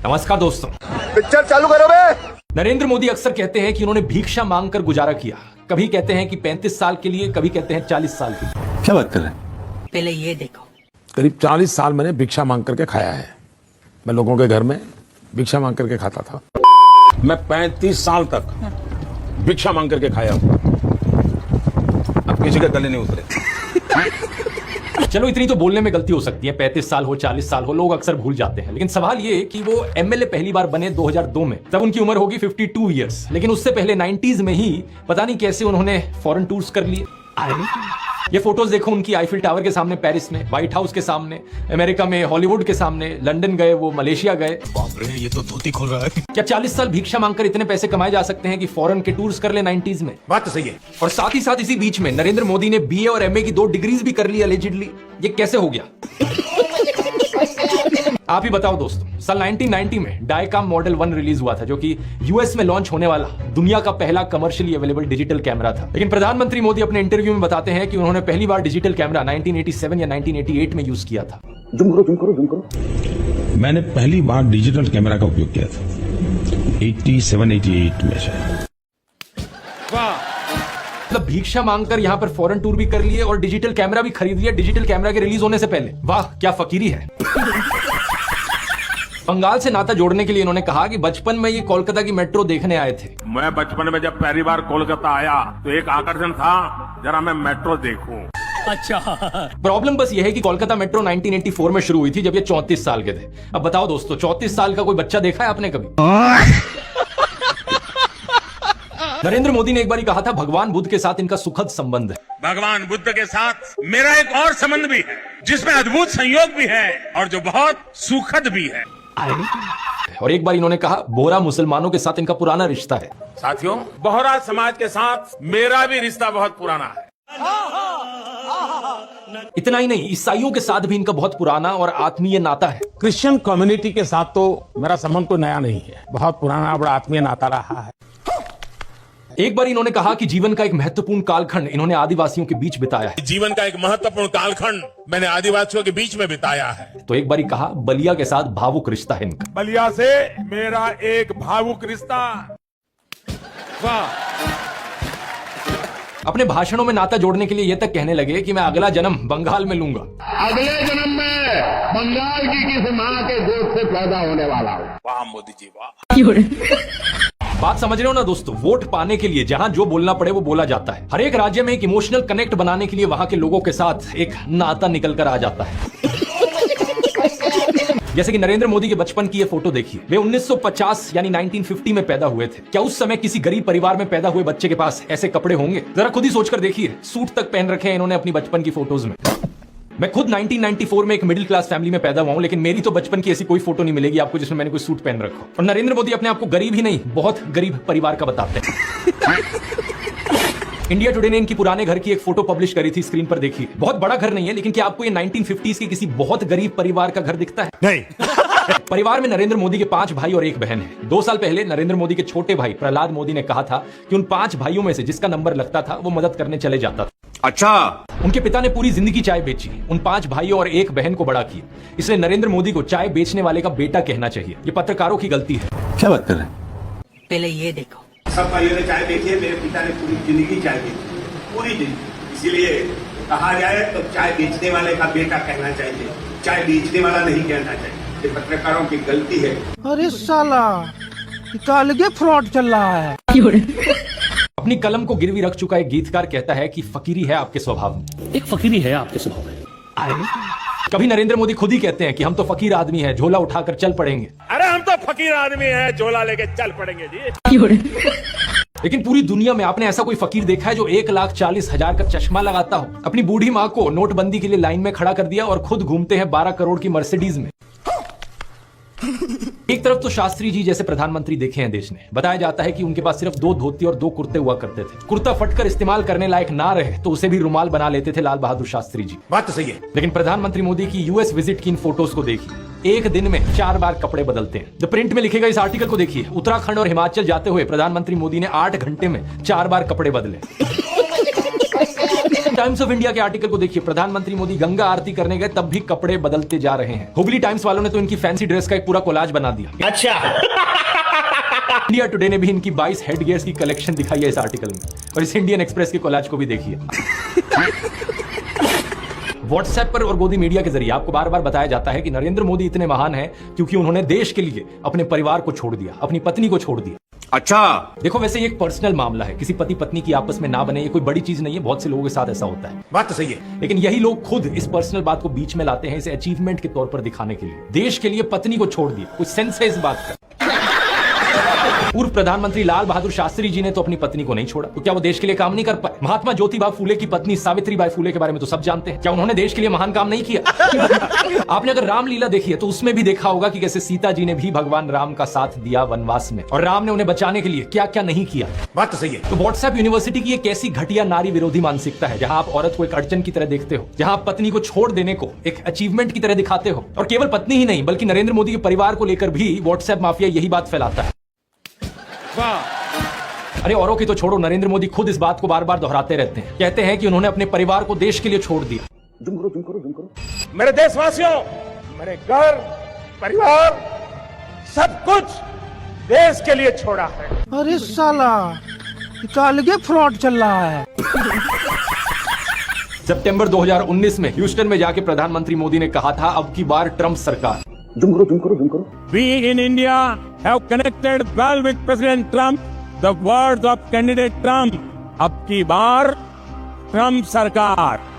नमस्कार दोस्तों। पिक्चर चालू करो बे। नरेंद्र मोदी अक्सर कहते हैं कि उन्होंने भिक्षा मांगकर गुजारा किया। कभी कहते हैं कि 35 साल के लिए, कभी कहते हैं 40 साल के लिए। क्या बात कर रहे हैं? पहले ये देखो, करीब 40 साल मैंने भिक्षा मांग करके खाया है। मैं लोगों के घर में भिक्षा मांग करके खाता था। मैं 35 साल तक भिक्षा मांग करके खाया हूँ। अब किसी के गले नहीं उतरे। चलो इतनी तो बोलने में गलती हो सकती है, 35 साल हो 40 साल हो, लोग अक्सर भूल जाते हैं। लेकिन सवाल ये कि वो एमएलए पहली बार बने 2002 में, तब उनकी उम्र होगी 52 इयर्स। लेकिन उससे पहले 90s में ही पता नहीं कैसे उन्होंने फॉरेन टूर्स कर लिए। ये फोटोज देखो उनकी, आईफिल टावर के सामने पेरिस में, व्हाइट हाउस के सामने अमेरिका में, हॉलीवुड के सामने, लंदन गए, वो मलेशिया गए। बाप रे, ये तो धोती खोल रहा है। क्या 40 साल भिक्षा मांगकर इतने पैसे कमाए जा सकते हैं कि फॉरेन के टूर्स कर ले 90s में? बात तो सही है। और साथ ही साथ इसी बीच में नरेंद्र मोदी ने बीए और एमए की 2 डिग्रीज भी कर ली अलेजिडली। ये कैसे हो गया? आप ही बताओ दोस्तों। साल 1990 में डायकाम मॉडल 1 रिलीज हुआ था, जो कि यूएस में लॉन्च होने वाला दुनिया का पहला कमर्शियली अवेलेबल डिजिटल कैमरा था। लेकिन प्रधानमंत्री मोदी अपने इंटरव्यू में बताते हैं कि उन्होंने पहली बार डिजिटल कैमरा 1987 या 1988 में यूज किया था। जुम करो। मैंने पहली बार डिजिटल कैमरा का उपयोग किया था 87-88 में से। मतलब भिक्षा मांगकर यहां पर फॉरेन टूर भी कर लिए और डिजिटल कैमरा भी खरीद लिया डिजिटल कैमरा के रिलीज होने से पहले। वाह, क्या फकीरी है। बंगाल से नाता जोड़ने के लिए इन्होंने कहा कि बचपन में ये कोलकाता की मेट्रो देखने आए थे। मैं बचपन में जब पहली बार कोलकाता आया तो एक आकर्षण था, जरा मैं मेट्रो देखूं। अच्छा। प्रॉब्लम बस ये है कि कोलकाता मेट्रो 1984 में शुरू हुई थी, जब ये 34 साल के थे। अब बताओ दोस्तों, 34 साल का कोई बच्चा देखा है आपने कभी? नरेंद्र मोदी ने एक बार कहा था, भगवान बुद्ध के साथ इनका सुखद संबंध है। भगवान बुद्ध के साथ मेरा एक और संबंध भी है, जिसमें अद्भुत संयोग भी है और जो बहुत सुखद भी है। और एक बार इन्होंने कहा, बोहरा मुसलमानों के साथ इनका पुराना रिश्ता है। साथियों, बोहरा समाज के साथ मेरा भी रिश्ता बहुत पुराना है। इतना ही नहीं, ईसाइयों के साथ भी इनका बहुत पुराना और आत्मीय नाता है। क्रिश्चियन कम्युनिटी के साथ तो मेरा संबंध कोई नया नहीं है, बहुत पुराना बड़ा आत्मीय नाता रहा है। एक बार इन्होंने कहा कि जीवन का एक महत्वपूर्ण कालखंड इन्होंने आदिवासियों के बीच बिताया है। जीवन का एक महत्वपूर्ण कालखंड मैंने आदिवासियों के बीच में बिताया है। तो एक बार कहा, बलिया के साथ भावुक रिश्ता है इनका। बलिया से मेरा एक भावुक रिश्ता। वाह। अपने भाषणों में नाता जोड़ने के लिए ये तक कहने लगे कि मैं अगला जन्म बंगाल में लूंगा। अगले जन्म में बंगाल की किसी माँ के गोद से पैदा होने वाला हूँ। वाह मोदी जी, वाह। बात समझ रहे हो ना दोस्तों? वोट पाने के लिए जहां जो बोलना पड़े वो बोला जाता है। हर एक राज्य में एक इमोशनल कनेक्ट बनाने के लिए वहां के लोगों के साथ एक नाता निकल कर आ जाता है। जैसे कि नरेंद्र मोदी के बचपन की ये फोटो देखिए। वे 1950 यानी 1950 में पैदा हुए थे। क्या उस समय किसी गरीब परिवार में पैदा हुए बच्चे के पास ऐसे कपड़े होंगे? जरा खुद ही सोचकर देखिए। सूट तक पहन रखे हैं इन्होंने अपनी बचपन की फोटोज में। मैं खुद 1994 में एक मिडिल क्लास फैमिली में पैदा हुआ हूं, लेकिन मेरी तो बचपन की ऐसी कोई फोटो नहीं मिलेगी आपको जिसमें मैंने कोई सूट पहन रखा हो। और नरेंद्र मोदी अपने आप को गरीब ही नहीं, बहुत गरीब परिवार का बताते हैं। इंडिया टुडे ने इनकी पुराने घर की एक फोटो पब्लिश करी थी, स्क्रीन पर देखिए। बहुत बड़ा घर नहीं है, लेकिन क्या आपको ये 1950s के किसी बहुत गरीब परिवार का घर दिखता है? नहीं। परिवार में नरेंद्र मोदी के 5 भाई और 1 बहन है। 2 साल पहले नरेंद्र मोदी के छोटे भाई प्रहलाद मोदी ने कहा था कि उन 5 भाइयों में से जिसका नंबर लगता था वो मदद करने चले जाता था। अच्छा। उनके पिता ने पूरी जिंदगी चाय बेची, उन 5 भाइयों और 1 बहन को बड़ा किया। इसलिए नरेंद्र मोदी को चाय बेचने वाले का बेटा कहना चाहिए। ये पत्रकारों की गलती है। क्या बात कर रहे हैं? पहले ये देखो। सब भाइयों ने चाय बेची है, मेरे पिता ने पूरी जिंदगी चाय बेची, पूरी जिंदगी। इसीलिए कहा जाए तो चाय बेचने वाले का बेटा कहना चाहिए, चाय बेचने वाला नहीं कहना चाहिए। ये पत्रकारों की गलती है। अरे साला, अलगे फ्रॉड चल रहा है। अपनी कलम को गिरवी रख चुका एक गीतकार कहता है कि फकीरी है आपके स्वभाव में। एक फकीरी है आपके स्वभाव में। कभी नरेंद्र मोदी खुद ही कहते हैं कि हम तो फकीर आदमी हैं, झोला उठाकर चल पड़ेंगे। अरे हम तो फकीर आदमी हैं, झोला लेके चल पड़ेंगे जी। लेकिन पूरी दुनिया में आपने ऐसा कोई फकीर देखा है जो 1,40,000 का चश्मा लगाता हो, अपनी बूढ़ी माँ को नोटबंदी के लिए लाइन में खड़ा कर दिया और खुद घूमते हैं 12 करोड़ की मर्सिडीज में? एक तरफ तो शास्त्री जी जैसे प्रधानमंत्री देखे हैं देश ने। बताया जाता है कि उनके पास सिर्फ 2 धोती और 2 कुर्ते हुआ करते थे। कुर्ता फटकर इस्तेमाल करने लायक ना रहे तो उसे भी रुमाल बना लेते थे लाल बहादुर शास्त्री जी। बात तो सही है। लेकिन प्रधानमंत्री मोदी की यूएस विजिट की इन फोटोज को देखिए। एक दिन में 4 बार कपड़े बदलते हैं। द प्रिंट में लिखेगा इस आर्टिकल को देखिए। उत्तराखंड और हिमाचल जाते हुए प्रधानमंत्री मोदी ने 8 घंटे में 4 बार कपड़े बदले। लेकिन टाइम्स ऑफ इंडिया के आर्टिकल को देखिए, प्रधानमंत्री मोदी गंगा आरती करने गए तब भी कपड़े बदलते जा रहे हैं। हुगली टाइम्स वालों ने तो इनकी फैंसी ड्रेस का एक पूरा कोलाज बना दिया। अच्छा। इंडिया टुडे ने भी इनकी 22 हेड गियर्स की कलेक्शन दिखाई है इस आर्टिकल में, और इस इंडियन एक्सप्रेस के कोलाज को भी देखिए। व्हाट्सएप पर और गोदी मीडिया के जरिए आपको बार बार बताया जाता है कि नरेंद्र मोदी इतने महान हैं क्योंकि उन्होंने देश के लिए अपने परिवार को छोड़ दिया, अपनी पत्नी को छोड़ दिया। अच्छा, देखो वैसे ये एक पर्सनल मामला है, किसी पति पत्नी की आपस में ना बने ये कोई बड़ी चीज नहीं है, बहुत से लोगों के साथ ऐसा होता है। बात तो सही है, लेकिन यही लोग खुद इस पर्सनल बात को बीच में लाते हैं इसे अचीवमेंट के तौर पर दिखाने के लिए। देश के लिए पत्नी को छोड़ दिया, कुछ सेंस है इस बात का? पूर्व प्रधानमंत्री लाल बहादुर शास्त्री जी ने तो अपनी पत्नी को नहीं छोड़ा, तो क्या वो देश के लिए काम नहीं कर पाए? महात्मा ज्योतिबा फूले की पत्नी सावित्रीबाई फूले के बारे में तो सब जानते हैं, क्या उन्होंने देश के लिए महान काम नहीं किया? आपने अगर रामलीला देखी है तो उसमें भी देखा होगा कि कैसे सीता जी ने भी भगवान राम का साथ दिया वनवास में, और राम ने उन्हें बचाने के लिए क्या क्या नहीं किया। बात तो सही है। तो व्हाट्सएप यूनिवर्सिटी की एक ऐसी घटिया नारी विरोधी मानसिकता है जहां आप औरत को एक अड़चन की तरह देखते हो, जहां आप पत्नी को छोड़ देने को एक अचीवमेंट की तरह दिखाते हो, और केवल पत्नी ही नहीं बल्कि नरेंद्र मोदी के परिवार को लेकर भी व्हाट्सएप माफिया यही बात फैलाता है। अरे औरों की तो छोड़ो, नरेंद्र मोदी खुद इस बात को बार बार दोहराते रहते हैं, कहते हैं कि उन्होंने अपने परिवार को देश के लिए छोड़ दिया। मेरे देशवासियों, मेरे घर परिवार सब कुछ देश के लिए छोड़ा है। अरे साला, ये तो अलगे फ्रॉड चल रहा है। सितंबर 2019 में ह्यूस्टन में जाके प्रधानमंत्री मोदी ने कहा था, अब की बार ट्रंप सरकार। We in India have connected well with President Trump. The words of candidate Trump. अब की बार ट्रम्प सरकार।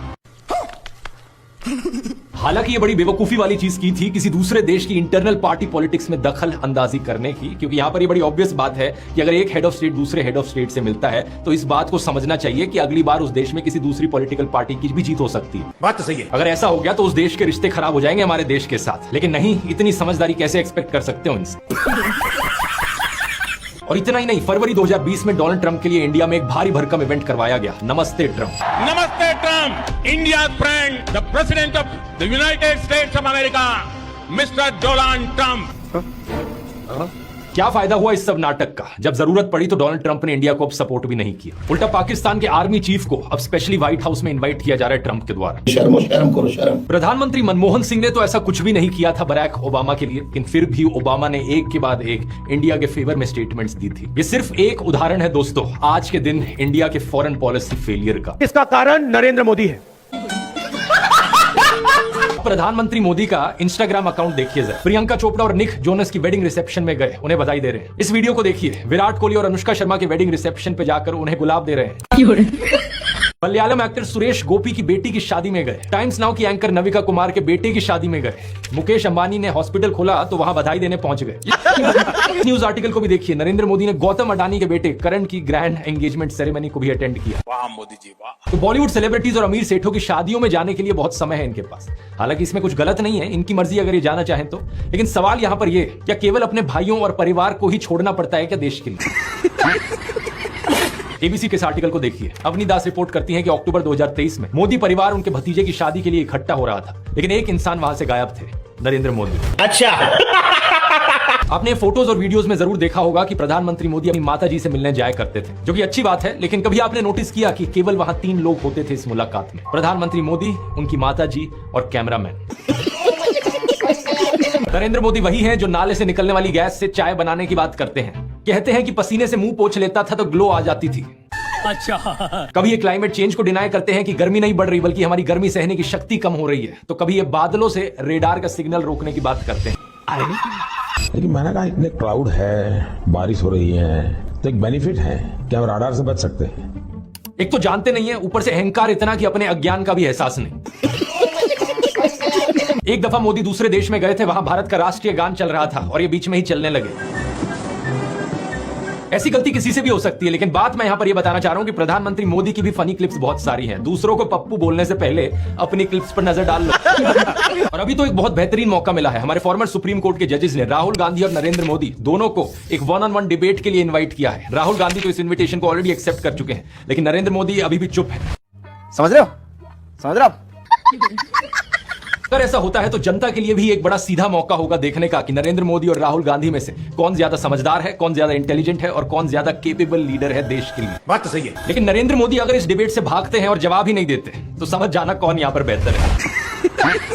हालांकि ये बड़ी बेवकूफी वाली चीज की थी किसी दूसरे देश की इंटरनल पार्टी पॉलिटिक्स में दखल अंदाजी करने की, क्योंकि यहाँ पर ये बड़ी ऑब्वियस बात है कि अगर एक हेड ऑफ स्टेट दूसरे हेड ऑफ स्टेट से मिलता है तो इस बात को समझना चाहिए कि अगली बार उस देश में किसी दूसरी पॉलिटिकल पार्टी की भी जीत हो सकती है। बात तो सही है। अगर ऐसा हो गया तो उस देश के रिश्ते खराब हो जाएंगे हमारे देश के साथ, लेकिन नहीं, इतनी समझदारी कैसे एक्सपेक्ट कर सकते हो इनसे? और इतना ही नहीं, फरवरी 2020 में डोनाल्ड ट्रंप के लिए इंडिया में एक भारी भरकम इवेंट करवाया गया, नमस्ते ट्रंप। नमस्ते Trump, India friend, the president of the United states of America, mister Donald Trump. क्या फायदा हुआ इस सब नाटक का? जब जरूरत पड़ी तो डोनाल्ड ट्रंप ने इंडिया को अब सपोर्ट भी नहीं किया, उल्टा पाकिस्तान के आर्मी चीफ को अब स्पेशली व्हाइट हाउस में इनवाइट किया जा रहा है ट्रंप के द्वारा। शर्म करो शर्म। प्रधानमंत्री मनमोहन सिंह ने तो ऐसा कुछ भी नहीं किया था बराक ओबामा के लिए, लेकिन फिर भी ओबामा ने एक के बाद एक इंडिया के फेवर में स्टेटमेंट्स दी थी। ये सिर्फ एक उदाहरण है दोस्तों आज के दिन इंडिया के फॉरेन पॉलिसी फेलियर का। इसका कारण नरेंद्र मोदी है। प्रधानमंत्री मोदी का इंस्टाग्राम अकाउंट देखिए जरा। प्रियंका चोपड़ा और निक जोनस की वेडिंग रिसेप्शन में गए, उन्हें बधाई दे रहे हैं। इस वीडियो को देखिए, विराट कोहली और अनुष्का शर्मा के वेडिंग रिसेप्शन पे जाकर उन्हें गुलाब दे रहे हैं। मलयालम एक्टर सुरेश गोपी की बेटी की शादी में गए। टाइम्स नाउ की एंकर नविका कुमार के बेटे की शादी में गए। मुकेश अंबानी ने हॉस्पिटल खोला तो वहां बधाई देने पहुंच गए। न्यूज आर्टिकल को भी देखिए, नरेंद्र मोदी ने गौतम अडानी के बेटे करण की ग्रैंड एंगेजमेंट सेरेमनी को भी अटेंड किया। वाह मोदी जी वाह। तो बॉलीवुड सेलिब्रिटीज और अमीर सेठों की शादियों में जाने के लिए बहुत समय है इनके पास। हालांकि इसमें कुछ गलत नहीं है, इनकी मर्जी अगर ये जाना चाहें तो, लेकिन सवाल यहां पर ये, क्या केवल अपने भाइयों और परिवार को ही छोड़ना पड़ता है क्या देश के लिए? एबीसी के इस आर्टिकल को देखिए, अवनी दास रिपोर्ट करती हैं कि अक्टूबर 2023 में मोदी परिवार उनके भतीजे की शादी के लिए इकट्ठा हो रहा था, लेकिन एक इंसान वहां से गायब थे, नरेंद्र मोदी। अच्छा। आपने फोटोज और वीडियोस में जरूर देखा होगा कि प्रधानमंत्री मोदी अपनी माता जी से मिलने जाया करते थे, जो कि अच्छी बात है, लेकिन कभी आपने नोटिस किया कि केवल वहां 3 लोग होते थे इस मुलाकात में? प्रधानमंत्री मोदी, उनकी माता जी और कैमरामैन। नरेंद्र मोदी वही हैं जो नाले से निकलने वाली गैस से चाय बनाने की बात करते हैं। कहते हैं कि पसीने से मुंह पोंछ लेता था तो ग्लो आ जाती थी। अच्छा। कभी ये क्लाइमेट चेंज को डिनाई करते हैं कि गर्मी नहीं बढ़ रही बल्कि हमारी गर्मी सहने की शक्ति कम हो रही है, तो कभी ये बादलों से रेडार का सिग्नल रोकने की बात करते हैं। लेकिन मैंने कहा इतने क्लाउड है, बारिश हो रही है, तो एक बेनिफिट है कि हम राडार से बच सकते हैं। एक तो जानते नहीं है, ऊपर से अहंकार इतना कि अपने अज्ञान का भी एहसास नहीं। एक दफा मोदी दूसरे देश में गए थे, वहां भारत का राष्ट्रीय गान चल रहा था और ये बीच में ही चलने लगे। ऐसी गलती किसी से भी हो सकती है, लेकिन बात मैं यहां पर यह बताना चाह रहा हूं कि प्रधानमंत्री मोदी की भी फनी क्लिप्स बहुत सारी हैं। दूसरों को पप्पू बोलने से पहले अपनी क्लिप्स पर नजर डाल लो। और अभी तो एक बहुत बेहतरीन मौका मिला है, हमारे फॉर्मर सुप्रीम कोर्ट के जजेस ने राहुल गांधी और नरेंद्र मोदी दोनों को एक 1-on-1 डिबेट के लिए इन्वाइट किया है। राहुल गांधी तो इस इन्विटेशन को ऑलरेडी एक्सेप्ट कर चुके हैं, लेकिन नरेंद्र मोदी अभी भी चुप है। समझ रहे हो? अगर ऐसा होता है तो जनता के लिए भी एक बड़ा सीधा मौका होगा देखने का कि नरेंद्र मोदी और राहुल गांधी में से कौन ज्यादा समझदार है, कौन ज्यादा इंटेलिजेंट है और कौन ज्यादा केपेबल लीडर है देश के लिए। बात तो सही है। लेकिन नरेंद्र मोदी अगर इस डिबेट से भागते हैं और जवाब ही नहीं देते तो समझ जाना कौन यहां पर बेहतर है।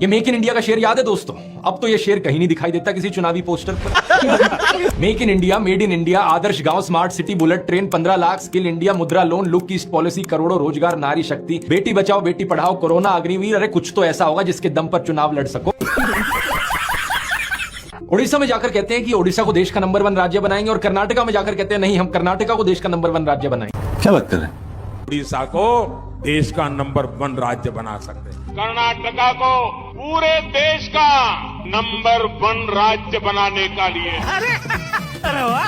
ये मेक इन इंडिया का शेर याद है दोस्तों? अब तो ये शेर कहीं नहीं दिखाई देता किसी चुनावी पोस्टर पर। Make in India, made in India, आदर्श गांव, smart city, bullet train, 15 lakh, skill India, Mudra loan, look east policy, करोड़ों रोजगार, नारी शक्ति, बेटी बचाओ बेटी पढ़ाओ, कोरोना अग्निवीर। अरे कुछ तो ऐसा होगा जिसके दम पर चुनाव लड़ सको। उड़ीसा में जाकर कहते हैं कि ओडिशा को देश का नंबर 1 राज्य बनाएंगे और कर्नाटका में जाकर कहते हैं नहीं, हम कर्नाटका को देश का नंबर 1 राज्य बनाएंगे। क्या बात कर रहे हैं? उड़ीसा को देश का नंबर 1 राज्य बना सकते हैं। कर्नाटका को पूरे देश का नंबर 1 राज्य बनाने का लिए अरे वाह,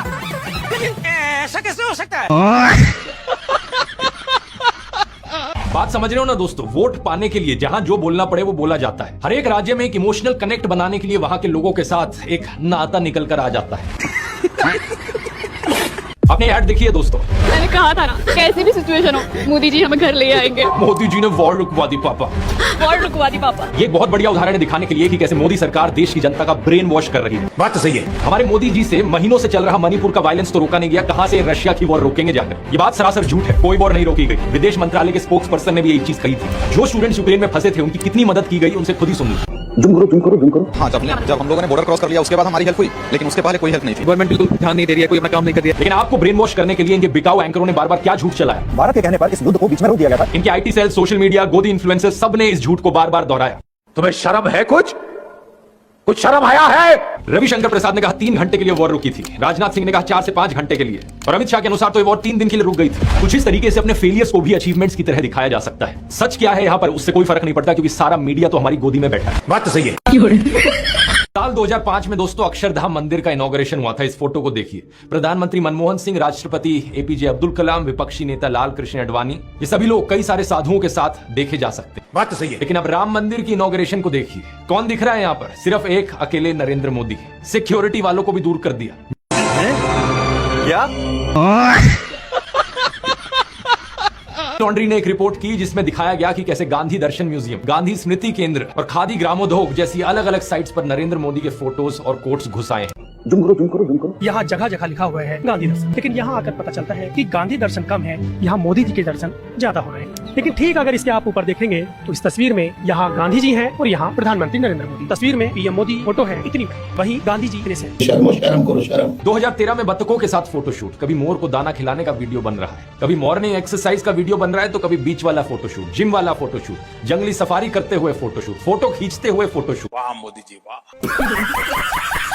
ऐसा कैसे हो सकता है? बात समझ रहे हो ना दोस्तों? वोट पाने के लिए जहां जो बोलना पड़े वो बोला जाता है। हर एक राज्य में एक इमोशनल कनेक्ट बनाने के लिए वहां के लोगों के साथ एक नाता निकल कर आ जाता है। आपने ऐड देखी है दोस्तों? मैंने कहा था ना, कैसी भी सिचुएशन हो मोदी जी हमें घर ले आएंगे। मोदी जी ने वॉर रुकवा दी पापा। वॉर रुकवा दी पापा। ये एक बहुत बढ़िया उदाहरण है दिखाने के लिए कि कैसे मोदी सरकार देश की जनता का ब्रेन वॉश कर रही है। बात तो सही है। हमारे मोदी जी से महीनों से चल रहा मणिपुर का वायलेंस तो रोका नहीं गया, कहां से रशिया की वॉर रोकेंगे जाकर? ये बात सरासर झूठ है, कोई वॉर नहीं रोकी गई। विदेश मंत्रालय के स्पोक्स पर्सन ने भी यही चीज कही थी। जो स्टूडेंट्स यूक्रेन में फंसे थे उनकी कितनी मदद की गई उनसे खुद ही सुन लीजिए। हाँ, जब हम लोगों ने बॉर्डर क्रॉस कर लिया उसके बाद हमारी हेल्प हुई, लेकिन उसके पहले कोई हेल्प नहीं थी। गवर्नमेंट बिल्कुल ध्यान नहीं दे रही है, कोई अपना काम नहीं कर रही है। लेकिन आपको ब्रेन वॉश करने के लिए इनके बिकाऊ एंकरों ने बार बार क्या झूठ चलाया? भारत के कहने पर इस युद्ध को बीच में रोक दिया गया था। इनके आईटी सेल, सोशल मीडिया, गोदी इन्फ्लुएंसर सब ने इस झूठ को बार बार दोहराया। तुम्हें शर्म है? कुछ शर्म आया है? रविशंकर प्रसाद ने कहा 3 घंटे के लिए वॉर रुकी थी। राजनाथ सिंह ने कहा 4 से 5 घंटे के लिए। और अमित शाह के अनुसार तो ये वॉर 3 दिन के लिए रुक गई थी। कुछ इस तरीके से अपने फेलियर्स को भी अचीवमेंट्स की तरह दिखाया जा सकता है। सच क्या है यहाँ पर उससे कोई फर्क नहीं पड़ता क्योंकि सारा मीडिया तो हमारी गोदी में बैठा है। बात तो सही है। साल 2005 में दोस्तों अक्षरधाम मंदिर का इनॉग्रेशन हुआ था। इस फोटो को देखिए। प्रधानमंत्री मनमोहन सिंह, राष्ट्रपति एपीजे अब्दुल कलाम, विपक्षी नेता लाल कृष्ण आडवाणी, ये सभी लोग कई सारे साधुओं के साथ देखे जा सकते हैं। बात तो सही है। लेकिन अब राम मंदिर की इनॉग्रेशन को देखिए, कौन दिख रहा है यहाँ पर? सिर्फ एक अकेले नरेंद्र मोदी। सिक्योरिटी वालों को भी दूर कर दिया। क्या? लॉन्ड्री ने एक रिपोर्ट की जिसमें दिखाया गया कि कैसे गांधी दर्शन म्यूजियम, गांधी स्मृति केंद्र और खादी ग्रामोद्योग जैसी अलग अलग साइट्स पर नरेंद्र मोदी के फोटोज और कोट्स घुसाए हैं। यहाँ जगह जगह लिखा हुआ है गांधी दर्शन, लेकिन यहाँ आकर पता चलता है कि गांधी दर्शन कम है, यहाँ मोदी जी के दर्शन ज्यादा हो रहे हैं। लेकिन ठीक अगर इसके आप ऊपर देखेंगे तो इस तस्वीर में यहाँ गांधी जी हैं और यहाँ प्रधानमंत्री नरेंद्र मोदी। तस्वीर में पीएम मोदी फोटो है इतनी, वहीं गांधी जी इतने से। 2013 में बतखों के साथ फोटोशूट, कभी मोर को दाना खिलाने का वीडियो बन रहा है, कभी मॉर्निंग एक्सरसाइज का वीडियो बन रहा है, तो कभी बीच वाला फोटोशूट, जिम वाला फोटोशूट, जंगली सफारी करते हुए फोटोशूट, फोटो खींचते हुए फोटोशूट। वाह मोदी जी वाह।